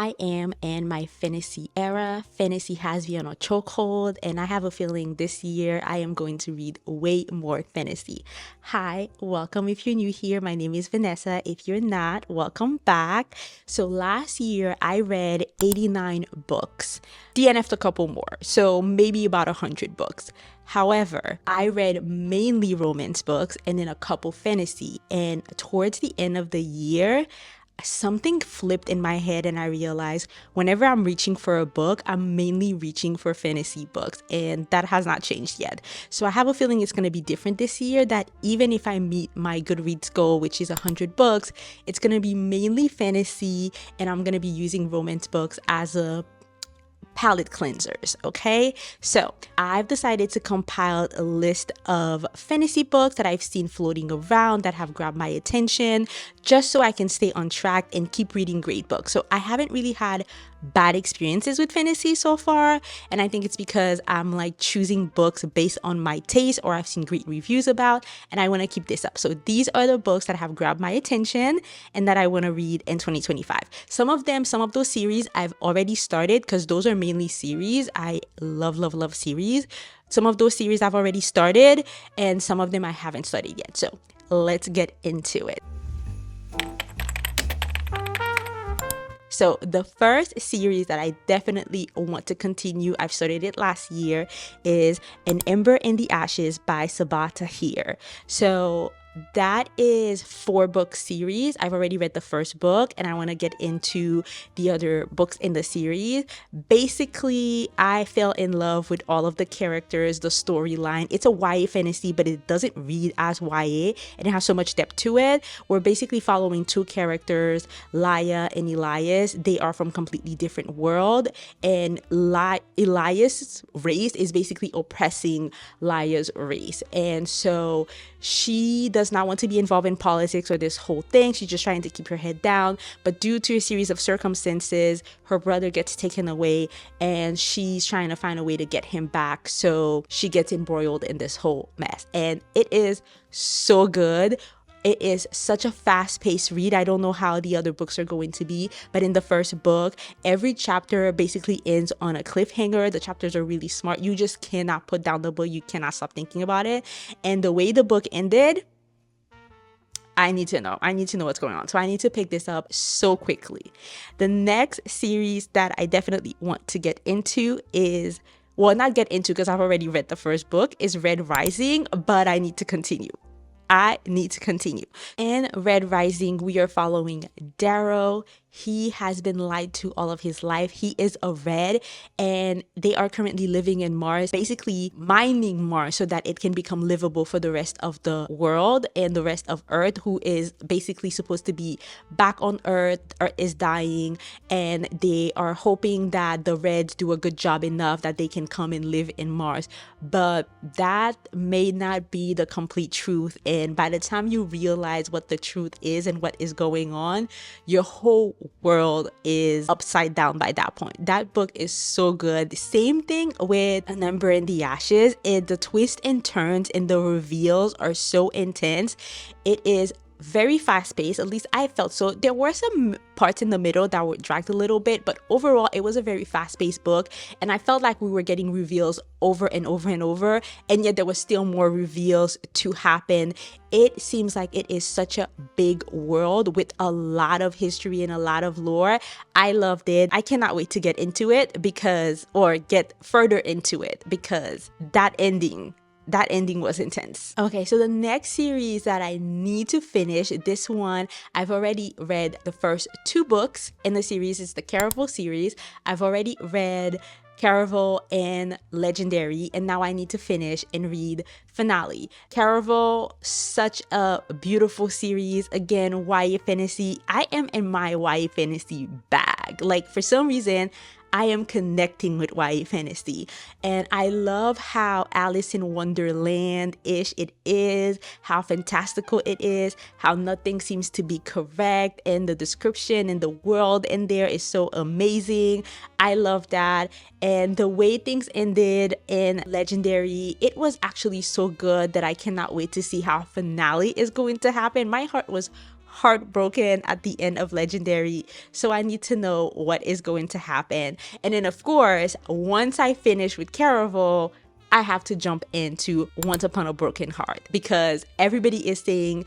I am in my fantasy era. Fantasy has me on a chokehold, and I have a feeling this year I am going to read way more fantasy. Hi, welcome if you're new here. My name is Vanessa. If you're not, welcome back. So last year I read 89 books, DNF'd a couple more, so maybe about 100 books. However, I read mainly romance books and then a couple fantasy, and towards the end of the year, something flipped in my head and I realized whenever I'm reaching for a book, I'm mainly reaching for fantasy books, and that has not changed yet. So I have a feeling it's going to be different this year, that even if I meet my Goodreads goal, which is 100 books, it's going to be mainly fantasy, and I'm going to be using romance books as a palette cleansers. Okay, so I've decided to compile a list of fantasy books that I've seen floating around that have grabbed my attention, just so I can stay on track and keep reading great books. So I haven't really had bad experiences with fantasy so far, and I think it's because I'm like choosing books based on my taste or I've seen great reviews about, and I want to keep this up. So these are the books that have grabbed my attention and that I want to read in 2025. Some of those series I've already started, because those are mainly series. I love series. Some of those series I've already started, and some of them I haven't started yet. So let's get into it. So the first series that I definitely want to continue, I've started it last year, is An Ember in the Ashes by Sabata Heir. So that is 4-book series. I've already read the first book and I want to get into the other books in the series. Basically, I fell in love with all of the characters, the storyline. It's a YA fantasy, but it doesn't read as YA, and it has so much depth to it. We're basically following 2 characters, Laia and Elias. They are from completely different world, and Elias' race is basically oppressing Laia's race, and so she does not want to be involved in politics or this whole thing. She's just trying to keep her head down, but due to a series of circumstances, her brother gets taken away and she's trying to find a way to get him back, so she gets embroiled in this whole mess, and it is so good. It is such a fast-paced read. I don't know how the other books are going to be, but in the first book, every chapter basically ends on a cliffhanger. The chapters are really smart. You just cannot put down the book. You cannot stop thinking about it. And the way the book ended, I need to know what's going on. So I need to pick this up so quickly. The next series that I definitely want to get into is, well, not get into because I've already read the first book, is Red Rising, but I need to continue. In Red Rising, we are following Darrow. He has been lied to all of his life. He is a red, and they are currently living in Mars, basically mining Mars so that it can become livable for the rest of the world and the rest of Earth, who is basically supposed to be back on Earth. Earth is dying, and they are hoping that the reds do a good job enough that they can come and live in Mars. But that may not be the complete truth, and by the time you realize what the truth is and what is going on, your whole world is upside down by that point. That book is so good. Same thing with An Ember in the Ashes. The twists and turns and the reveals are so intense. It is very fast-paced, at least I felt so. There were some parts in the middle that were dragged a little bit, but overall it was a very fast-paced book, and I felt like we were getting reveals over and over and over, and yet there was still more reveals to happen. It seems like it is such a big world with a lot of history and a lot of lore. I loved it. I cannot wait to get into it or get further into it, because that ending was intense. Okay, so the next series that I need to finish, this one, I've already read the first 2 books in the series. It's the Caraval series. I've already read Caraval and Legendary, and now I need to finish and read Finale. Caraval, such a beautiful series. Again, YA fantasy. I am in my YA fantasy bag. Like, for some reason, I am connecting with YA fantasy, and I love how Alice in Wonderland-ish it is, how fantastical it is, how nothing seems to be correct, and the description and the world in there is so amazing. I love that. And the way things ended in Legendary, it was actually so good that I cannot wait to see how Finale is going to happen. My heart was heartbroken at the end of Legendary, so I need to know what is going to happen. And then of course, once I finish with Caraval, I have to jump into Once Upon a Broken Heart, because everybody is saying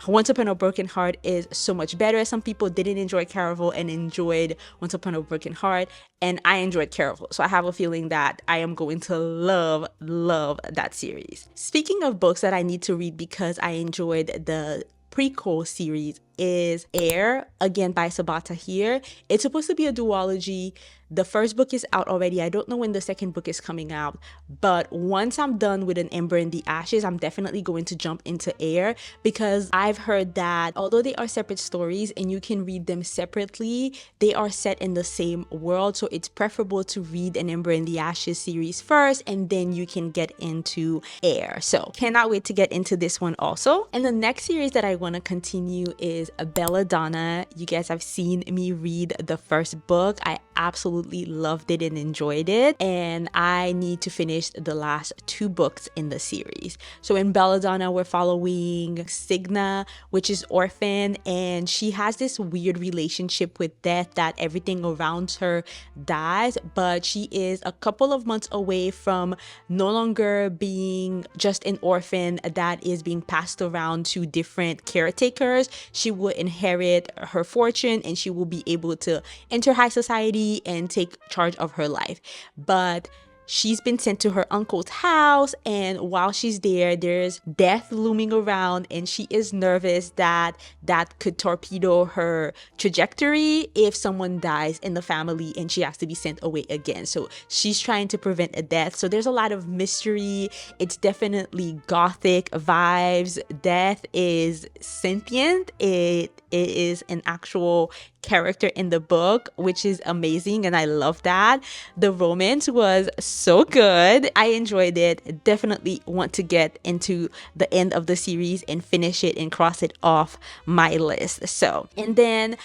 Once Upon a Broken Heart is so much better. Some people didn't enjoy Caraval and enjoyed Once Upon a Broken Heart, and I enjoyed Caraval. So I have a feeling that I am going to love that series. Speaking of books that I need to read because I enjoyed the prequel series, is Heir, again by Sabata Heir. It's supposed to be a duology. The first book is out already. I don't know when the second book is coming out, but once I'm done with An Ember in the Ashes, I'm definitely going to jump into Heir, because I've heard that although they are separate stories and you can read them separately, they are set in the same world. So it's preferable to read An Ember in the Ashes series first, and then you can get into Heir. So cannot wait to get into this one also. And the next series that I want to continue is Belladonna. You guys have seen me read the first book. I absolutely loved it and enjoyed it, and I need to finish the last 2 books in the series. So in Belladonna, we're following Signa, which is orphan, and she has this weird relationship with death that everything around her dies, but she is a couple of months away from no longer being just an orphan that is being passed around to different caretakers. She will inherit her fortune and she will be able to enter high society and take charge of her life. But she's been sent to her uncle's house, and while she's there, there's death looming around, and she is nervous that that could torpedo her trajectory if someone dies in the family and she has to be sent away again. So she's trying to prevent a death. So there's a lot of mystery. It's definitely gothic vibes. Death is sentient. It is an actual character in the book, which is amazing, and I love that. The romance was so good. I enjoyed it. Definitely want to get into the end of the series and finish it and cross it off my list. So, and then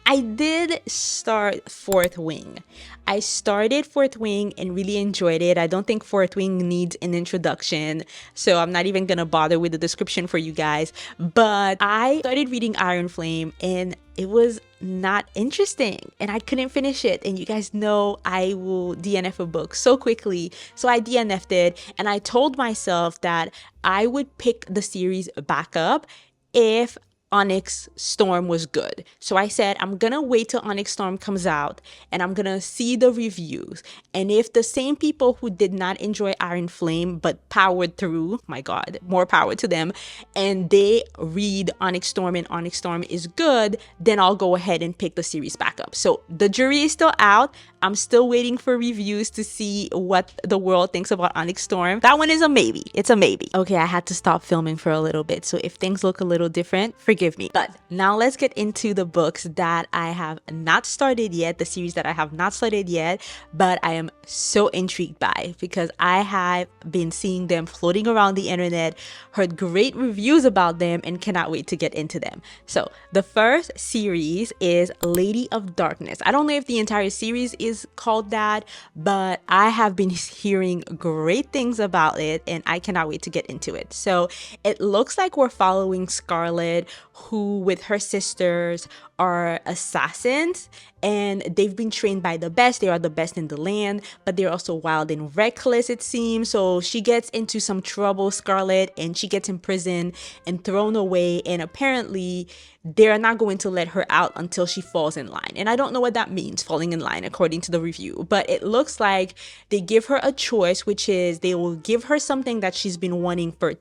I did start Fourth Wing. I started Fourth Wing and really enjoyed it. I don't think Fourth Wing needs an introduction, so I'm not even gonna bother with the description for you guys. But I started reading Iron Flame and it was not interesting and I couldn't finish it. And you guys know I will DNF a book so quickly. So I DNF'd it, and I told myself that I would pick the series back up if Onyx Storm was good. So I said, I'm gonna wait till Onyx Storm comes out and I'm gonna see the reviews. And if the same people who did not enjoy Iron Flame but powered through, my God, more power to them, and they read Onyx Storm and Onyx Storm is good, then I'll go ahead and pick the series back up. So the jury is still out. I'm still waiting for reviews to see what the world thinks about Onyx Storm. That one is a maybe. It's a maybe. Okay, I had to stop filming for a little bit, so if things look a little different, forgive me. But now let's get into the books that I have not started yet, the series that I have not started yet, but I am so intrigued by, because I have been seeing them floating around the internet, heard great reviews about them, and cannot wait to get into them. So the first series is Lady of Darkness. I don't know if the entire series is called that, but I have been hearing great things about it and I cannot wait to get into it. So it looks like we're following Scarlet, who with her sisters are assassins, and they've been trained by the best. They are the best in the land, but they're also wild and reckless, it seems. So she gets into some trouble, Scarlet, and she gets imprisoned and thrown away, and apparently they're not going to let her out until she falls in line. And I don't know what that means, falling in line, according to the review, but it looks like they give her a choice, which is they will give her something that she's been wanting for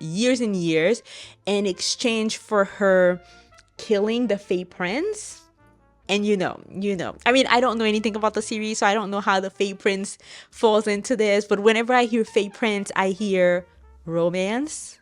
years and years in exchange for her killing the Fae Prince. And you know, I mean, I don't know anything about the series, so I don't know how the Fae Prince falls into this, but whenever I hear Fae Prince, I hear romance.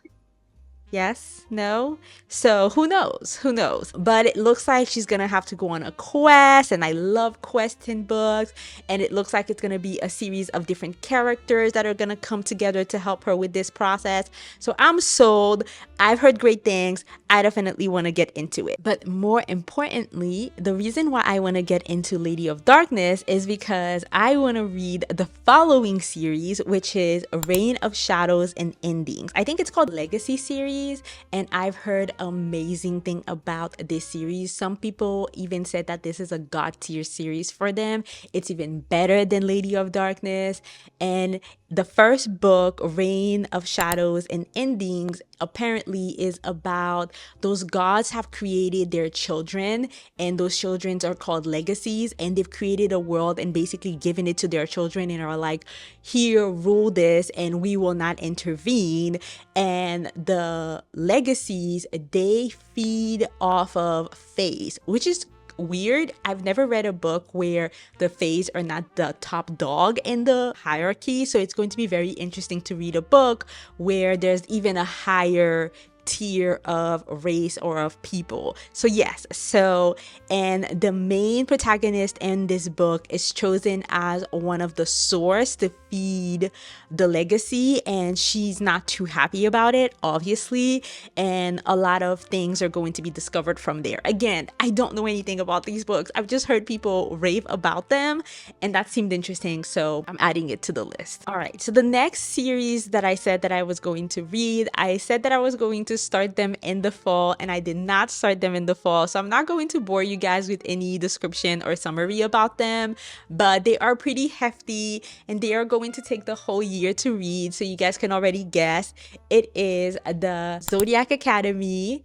Yes? No? So who knows? Who knows? But it looks like she's gonna have to go on a quest, and I love quests in books, and it looks like it's gonna be a series of different characters that are gonna come together to help her with this process. So I'm sold. I've heard great things. I definitely want to get into it. But more importantly, the reason why I want to get into Lady of Darkness is because I want to read the following series, which is Reign of Shadows and Endings. I think it's called Legacy series. series, and I've heard amazing thing about this series. Some people even said that this is a god tier series for them. It's even better than Lady of Darkness. And the first book, Reign of Shadows and Endings, apparently is about those gods have created their children, and those children are called legacies, and they've created a world and basically given it to their children and are like, here, rule this and we will not intervene. And the legacies, they feed off of Fays, which is weird. I've never read a book where the Fays are not the top dog in the hierarchy, so it's going to be very interesting to read a book where there's even a higher tier of race or of people. So yes, and the main protagonist in this book is chosen as one of the source to feed the legacy, and she's not too happy about it, obviously, and a lot of things are going to be discovered from there. Again, I don't know anything about these books. I've just heard people rave about them, and that seemed interesting, so I'm adding it to the list. All right, so the next series that I said that I was going to read, I said that I was going to start them in the fall, and I did not start them in the fall, so I'm not going to bore you guys with any description or summary about them, but they are pretty hefty and they are going to take the whole year to read, so you guys can already guess. It is the Zodiac Academy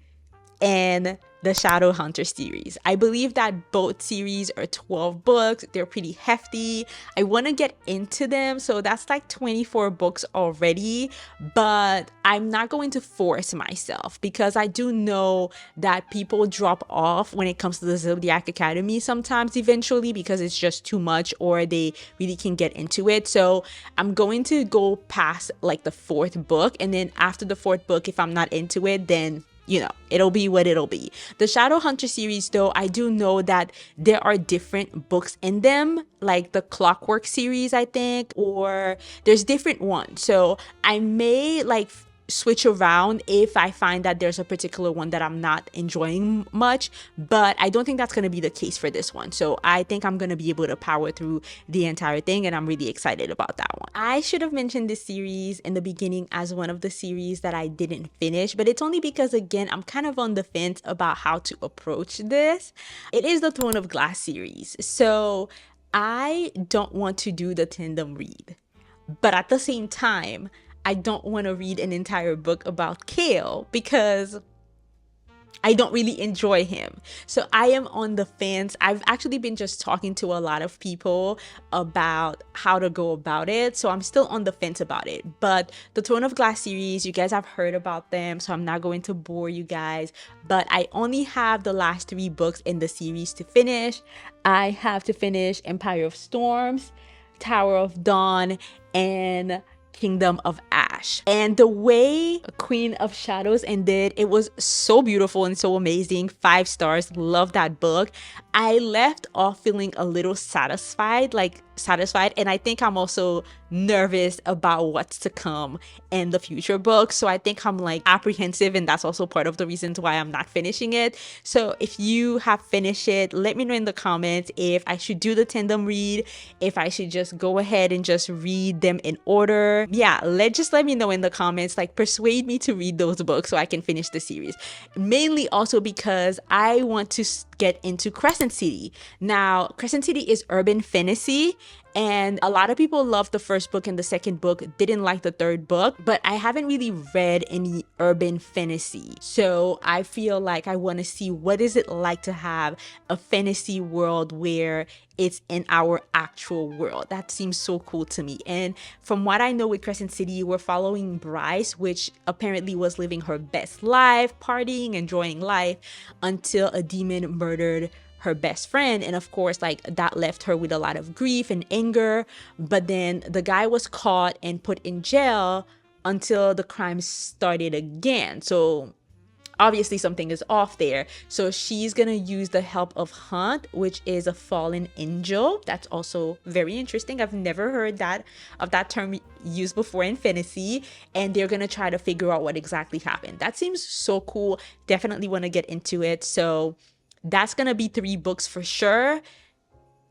and the Shadow Hunter series. I believe that both series are 12 books. They're pretty hefty. I want to get into them, so that's like 24 books already, but I'm not going to force myself because I do know that people drop off when it comes to the Zodiac Academy sometimes eventually because it's just too much or they really can get into it. So I'm going to go past like the 4th book, and then after the 4th book, if I'm not into it, then it'll be what it'll be. The Shadow Hunter series, though, I do know that there are different books in them, like the Clockwork series, I think, or there's different ones. So I may switch around if I find that there's a particular one that I'm not enjoying much, but I don't think that's going to be the case for this one. So I think I'm going to be able to power through the entire thing, and I'm really excited about that one. I should have mentioned this series in the beginning as one of the series that I didn't finish, but it's only because, again, I'm kind of on the fence about how to approach this. It is the Throne of Glass series. So I don't want to do the tandem read, but at the same time, I don't want to read an entire book about Kale because I don't really enjoy him. So I am on the fence. I've actually been just talking to a lot of people about how to go about it. So I'm still on the fence about it. But the Throne of Glass series, you guys have heard about them, so I'm not going to bore you guys. But I only have the last 3 books in the series to finish. I have to finish Empire of Storms, Tower of Dawn, and Kingdom of Ash. And the way Queen of Shadows ended, it was so beautiful and so amazing. 5 stars. Love that book. I left off feeling a little satisfied, and I think I'm also nervous about what's to come in the future books. So I think I'm apprehensive, and that's also part of the reasons why I'm not finishing it. So if you have finished it, let me know in the comments if I should do the tandem read, if I should just go ahead and just read them in order. Yeah, let me know in the comments, persuade me to read those books so I can finish the series. Mainly also because I want to get into Crescent City. Now, Crescent City is urban fantasy, and a lot of people loved the first book and the second book, didn't like the third book, but I haven't really read any urban fantasy. So I feel like I want to see what is it like to have a fantasy world where it's in our actual world. That seems so cool to me. And from what I know with Crescent City, we're following Bryce, which apparently was living her best life, partying, enjoying life, until a demon murdered her best friend. And of course, that left her with a lot of grief and anger. But then the guy was caught and put in jail until the crime started again. So obviously something is off there. So she's gonna use the help of Hunt, which is a fallen angel. That's also very interesting. I've never heard of that term used before in fantasy. And they're gonna try to figure out what exactly happened. That seems so cool. Definitely want to get into it. So that's gonna be 3 books for sure.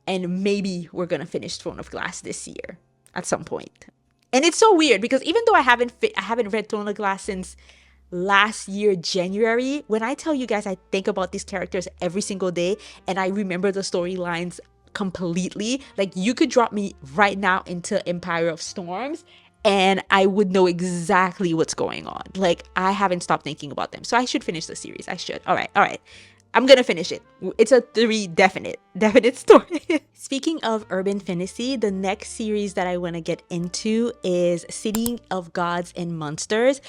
And maybe we're gonna finish Throne of Glass this year at some point. And it's so weird because even though I haven't read Throne of Glass since last year, January. When I tell you guys, I think about these characters every single day and I remember the storylines completely. Like, you could drop me right now into Empire of Storms and I would know exactly what's going on. Like, I haven't stopped thinking about them. So I should finish the series. I should. All right. I'm gonna finish it. It's a 3 definite story. Speaking of urban fantasy, the next series that I want to get into is City of Gods and Monsters.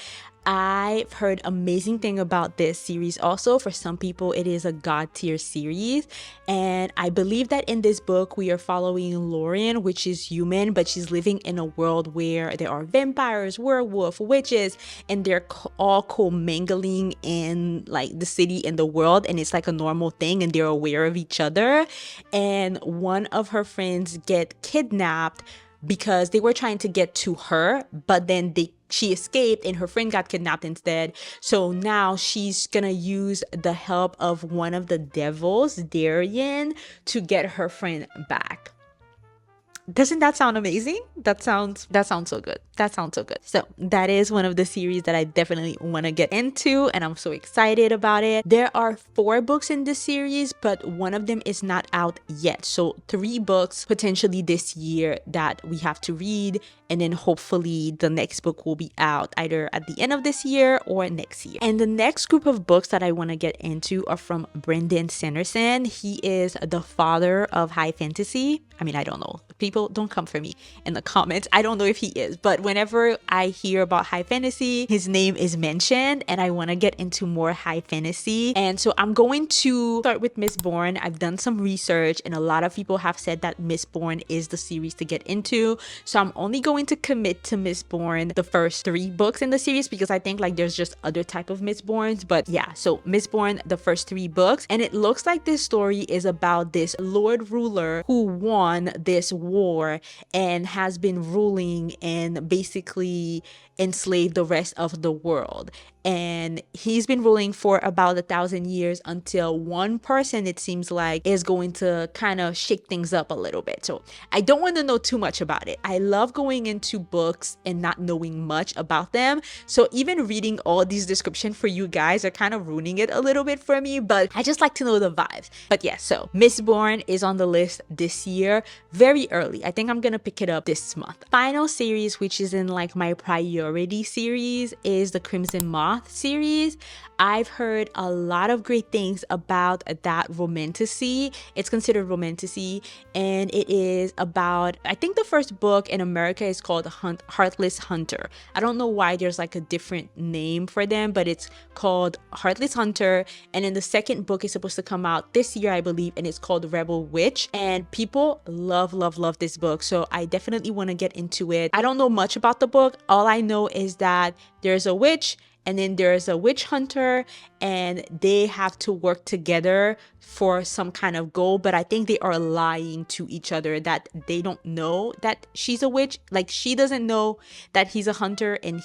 I've heard amazing thing about this series also. For some people, it is a god tier series. And I believe that in this book, we are following Lauren, which is human, but she's living in a world where there are vampires, werewolf, witches, and they're all commingling in like the city and the world. And it's like a normal thing and they're aware of each other. And one of her friends get kidnapped because they were trying to get to her, but then she escaped and her friend got kidnapped instead. So now she's gonna use the help of one of the devils, Darian, to get her friend back. Doesn't that sound amazing? That sounds so good. So that is one of the series that I definitely want to get into and I'm so excited about it. There are 4 books in this series, but one of them is not out yet. So 3 books potentially this year that we have to read, and then hopefully the next book will be out either at the end of this year or next year. And the next group of books that I want to get into are from Brandon Sanderson. He is the father of high fantasy. I mean, I don't know. People don't come for me in the comments. I don't know if he is, but whenever I hear about high fantasy, his name is mentioned and I want to get into more high fantasy. And so I'm going to start with Mistborn. I've done some research and a lot of people have said that Mistborn is the series to get into. So I'm only going to commit to Mistborn, the first 3 books in the series, because I think like there's just other type of Mistborns. But yeah, so Mistborn, the first 3 books. And it looks like this story is about this Lord ruler who won this war and has been ruling and basically enslaved the rest of the world. And he's been ruling for about 1,000 years until one person, it seems like, is going to kind of shake things up a little bit. So I don't want to know too much about it. I love going into books and not knowing much about them. So even reading all these descriptions for you guys are kind of ruining it a little bit for me, but I just like to know the vibes. But yeah, so Mistborn is on the list this year, very early. I think I'm gonna pick it up this month. Final series, which is in like my priority series, is the Crimson Moth series. I've heard a lot of great things about that romantasy. It's considered romantasy, and it is about, I think the first book in America is called Heartless Hunter. I don't know why there's like a different name for them, but it's called Heartless Hunter. And then the second book is supposed to come out this year, I believe, and it's called Rebel Witch. And people love this book, so I definitely want to get into it. I don't know much about the book. All I know is that there's a witch and then there's a witch hunter and they have to work together for some kind of goal, but I think they are lying to each other, that they don't know that she's a witch. Like, she doesn't know that he's a hunter and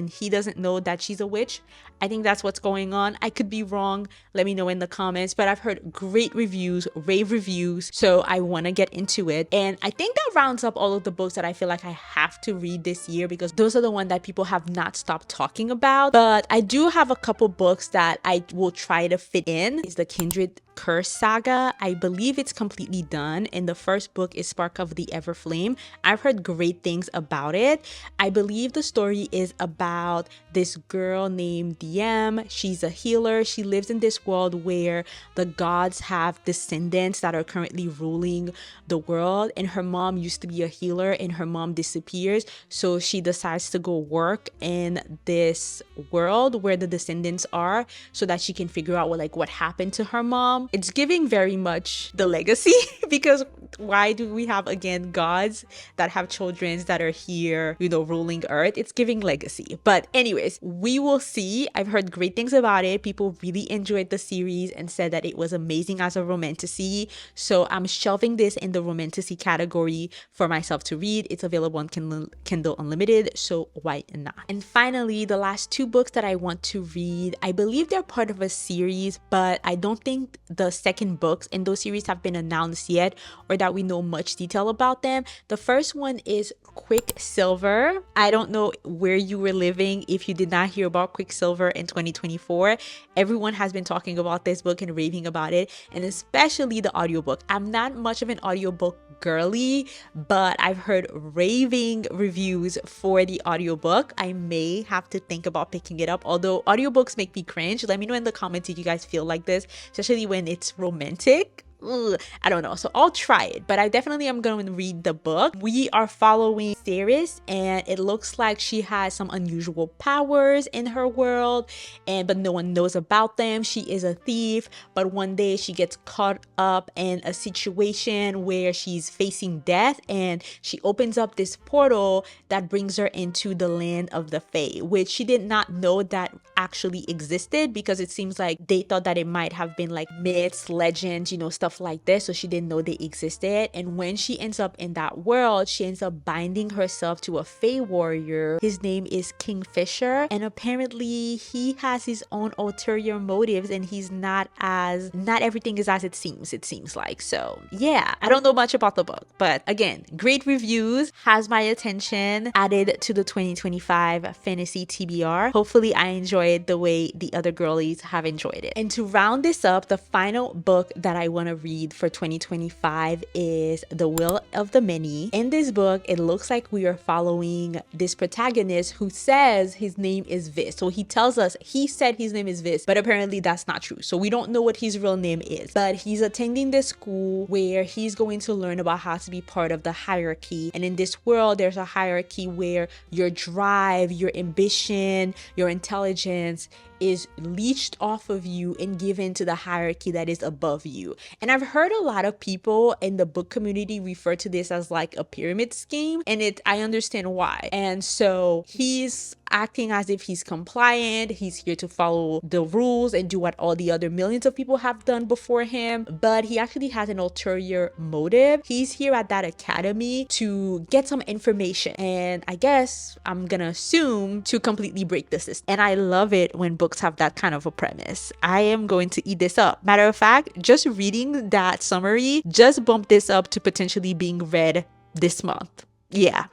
he doesn't know that she's a witch. I think that's what's going on. I could be wrong. Let me know in the comments, but I've heard great reviews, rave reviews, so I want to get into it. And I think that rounds up all of the books that I feel like I have to read this year, because those are the ones that people have not stopped talking about. But I do have a couple books that I will try to fit in. Is the Kindred Curse saga. I believe it's completely done, and the first book is Spark of the Everflame. I've heard great things about it. I believe the story is about this girl named DM. She's a healer. She lives in this world where the gods have descendants that are currently ruling the world, and her mom used to be a healer and her mom disappears, so she decides to go work in this world where the descendants are so that she can figure out what happened to her mom. It's giving very much the legacy because why do we have, again, gods that have children that are here, ruling earth? It's giving legacy. But anyways, we will see. I've heard great things about it. People really enjoyed the series and said that it was amazing as a romantasy. So I'm shelving this in the romantasy category for myself to read. It's available on Kindle Unlimited, so why not? And finally, the last 2 books that I want to read, I believe they're part of a series, but I don't think the second books in those series have been announced yet, or that we know much detail about them. The first one is Quicksilver. I don't know where you were living if you did not hear about Quicksilver in 2024. Everyone has been talking about this book and raving about it, and especially the audiobook. I'm not much of an audiobook girly, but I've heard raving reviews for the audiobook. I may have to think about picking it up, although audiobooks make me cringe. Let me know in the comments if you guys feel like this, especially when it's romantic. Ugh, I don't know, so I'll try it, but I definitely am going to read the book. We are following Ceres, and it looks like she has some unusual powers in her world, but no one knows about them. She is a thief, but one day she gets caught up in a situation where she's facing death, and she opens up this portal that brings her into the land of the Fae, which she did not know that actually existed, because it seems like they thought that it might have been like myths, legends, you know, stuff like this, so she didn't know they existed. And when she ends up in that world, she ends up binding herself to a Fae warrior. His name is Kingfisher, and apparently he has his own ulterior motives, and he's not everything is as it seems like. So yeah, I don't know much about the book, but again, great reviews, has my attention, added to the 2025 fantasy TBR. Hopefully I enjoy it the way the other girlies have enjoyed it. And to round this up, the final book that I want to read for 2025 is The Will of the Many. In this book, it looks like we are following this protagonist who says his name is Vis. So he tells us he said his name is Vis, but apparently that's not true. So we don't know what his real name is, but he's attending this school where he's going to learn about how to be part of the hierarchy. And in this world, there's a hierarchy where your drive, your ambition, your intelligence is leached off of you and given to the hierarchy that is above you. And I've heard a lot of people in the book community refer to this as like a pyramid scheme, and I understand why. And so he's acting as if he's compliant, he's here to follow the rules and do what all the other millions of people have done before him, but he actually has an ulterior motive. He's here at that academy to get some information, and I guess I'm gonna assume to completely break the system. And I love it when books have that kind of a premise. I am going to eat this up. Matter of fact, just reading that summary just bumped this up to potentially being read this month. Yeah.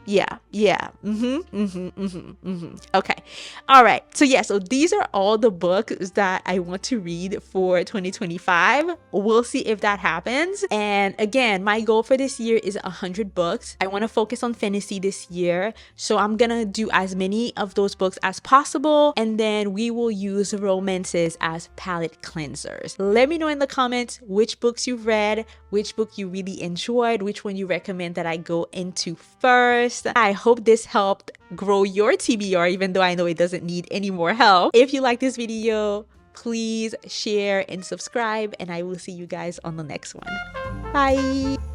Okay. All right. So yeah, so these are all the books that I want to read for 2025. We'll see if that happens. And again, my goal for this year is 100 books. I want to focus on fantasy this year. So I'm gonna do as many of those books as possible. And then we will use romances as palette cleansers. Let me know in the comments which books you've read, which book you really enjoyed, which one you recommend that I go into first. I hope this helped grow your TBR, even though I know it doesn't need any more help. If you like this video, please share and subscribe, and I will see you guys on the next one. Bye.